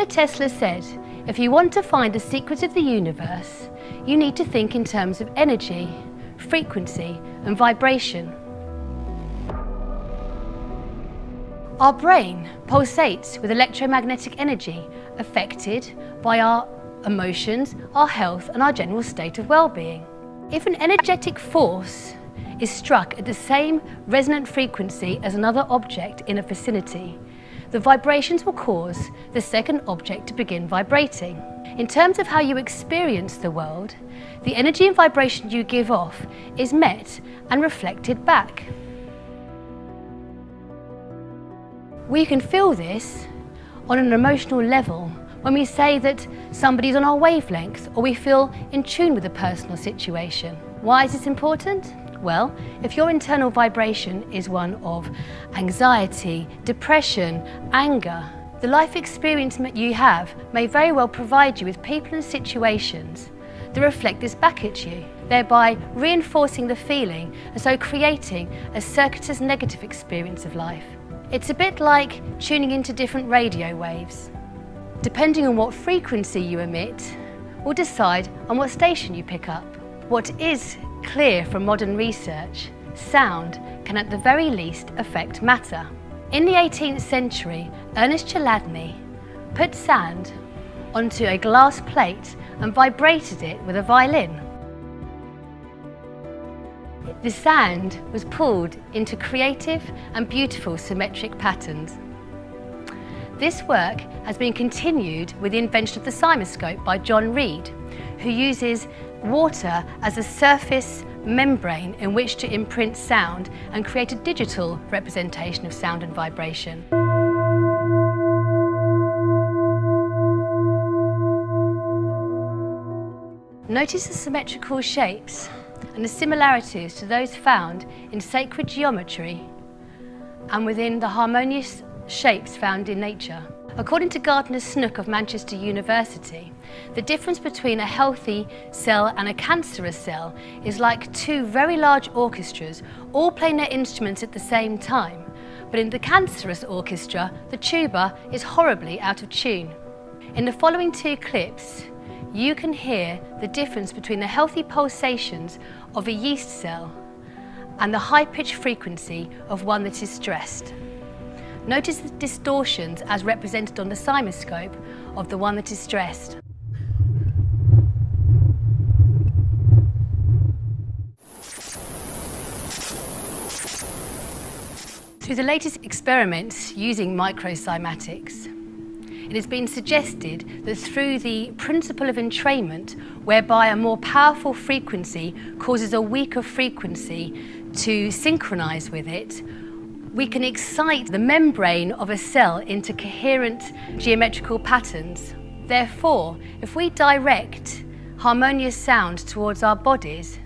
Nikola Tesla said, if you want to find the secrets of the universe, you need to think in terms of energy, frequency, and vibration. Our brain pulsates with electromagnetic energy affected by our emotions, our health, and our general state of well-being. If an energetic force is struck at the same resonant frequency as another object in a vicinity, the vibrations will cause the second object to begin vibrating. In terms of how you experience the world, the energy and vibration you give off is met and reflected back. We can feel this on an emotional level when we say that somebody's on our wavelength or we feel in tune with a personal situation. Why is this important? Well, if your internal vibration is one of anxiety, depression, anger, the life experience that you have may very well provide you with people and situations that reflect this back at you, thereby reinforcing the feeling and so creating a circuitous negative experience of life. It's a bit like tuning into different radio waves. Depending on what frequency you emit will decide on what station you pick up. What is clear from modern research, sound can at the very least affect matter. In the 18th century, Ernest Chladni put sand onto a glass plate and vibrated it with a violin. The sand was pulled into creative and beautiful symmetric patterns. This work has been continued with the invention of the cymoscope by John Reed, who uses water as a surface membrane in which to imprint sound and create a digital representation of sound and vibration. Notice the symmetrical shapes and the similarities to those found in sacred geometry and within the harmonious shapes found in nature. According to Gardner Snook of Manchester University, the difference between a healthy cell and a cancerous cell is like two very large orchestras all playing their instruments at the same time, but in the cancerous orchestra, the tuba is horribly out of tune. In the following two clips, you can hear the difference between the healthy pulsations of a yeast cell and the high-pitched frequency of one that is stressed. Notice the distortions as represented on the cymoscope of the one that is stressed. Through the latest experiments using microcymatics, it has been suggested that through the principle of entrainment, whereby a more powerful frequency causes a weaker frequency to synchronize with it, we can excite the membrane of a cell into coherent geometrical patterns. Therefore, if we direct harmonious sound towards our bodies,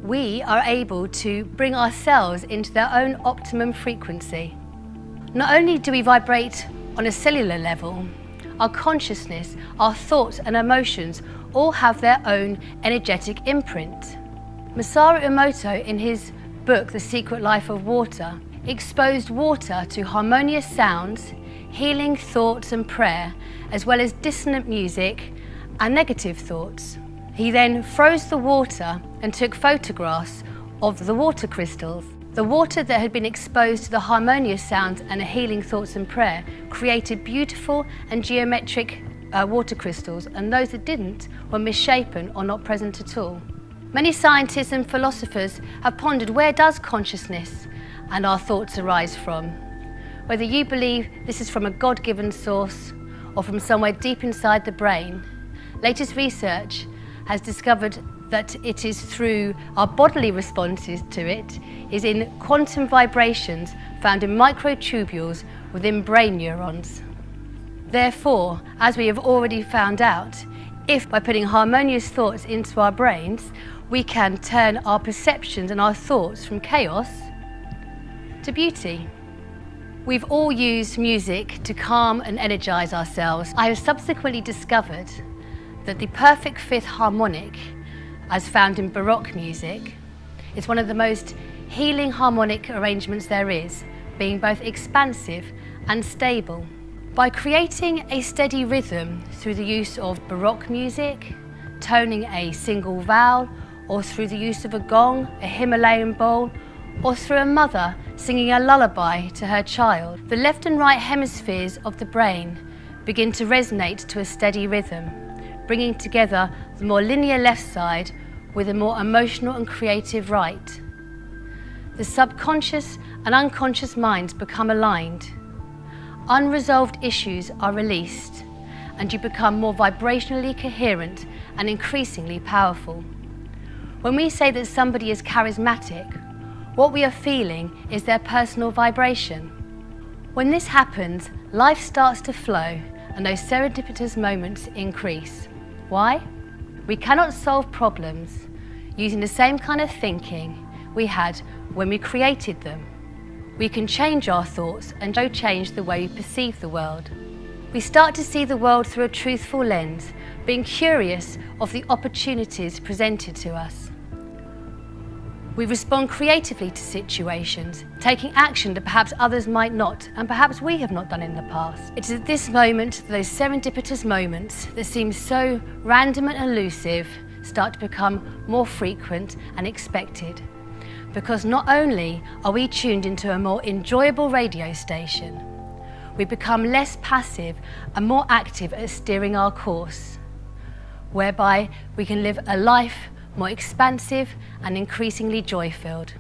we are able to bring our cells into their own optimum frequency. Not only do we vibrate on a cellular level, our consciousness, our thoughts and emotions all have their own energetic imprint. Masaru Emoto, in his book The Secret Life of Water, exposed water to harmonious sounds, healing thoughts and prayer, as well as dissonant music and negative thoughts. He then froze the water and took photographs of the water crystals. The water that had been exposed to the harmonious sounds and healing thoughts and prayer created beautiful and geometric water crystals, and those that didn't were misshapen or not present at all. Many scientists and philosophers have pondered, where does consciousness and our thoughts arise from? Whether you believe this is from a God-given source or from somewhere deep inside the brain, latest research has discovered that it is through our bodily responses to it, is in quantum vibrations found in microtubules within brain neurons. Therefore, as we have already found out, if by putting harmonious thoughts into our brains, we can turn our perceptions and our thoughts from chaos to beauty. We've all used music to calm and energize ourselves. I have subsequently discovered that the perfect fifth harmonic, as found in Baroque music, is one of the most healing harmonic arrangements there is, being both expansive and stable. By creating a steady rhythm through the use of Baroque music, toning a single vowel, or through the use of a gong, a Himalayan bowl, or through a mother singing a lullaby to her child, the left and right hemispheres of the brain begin to resonate to a steady rhythm, bringing together the more linear left side with a more emotional and creative right. The subconscious and unconscious minds become aligned. Unresolved issues are released, and you become more vibrationally coherent and increasingly powerful. When we say that somebody is charismatic, what we are feeling is their personal vibration. When this happens, life starts to flow and those serendipitous moments increase. Why? We cannot solve problems using the same kind of thinking we had when we created them. We can change our thoughts and so change the way we perceive the world. We start to see the world through a truthful lens, being curious of the opportunities presented to us. We respond creatively to situations, taking action that perhaps others might not, and perhaps we have not done in the past. It is at this moment, those serendipitous moments that seem so random and elusive, start to become more frequent and expected. Because not only are we tuned into a more enjoyable radio station, we become less passive and more active at steering our course, whereby we can live a life more expansive and increasingly joy-filled.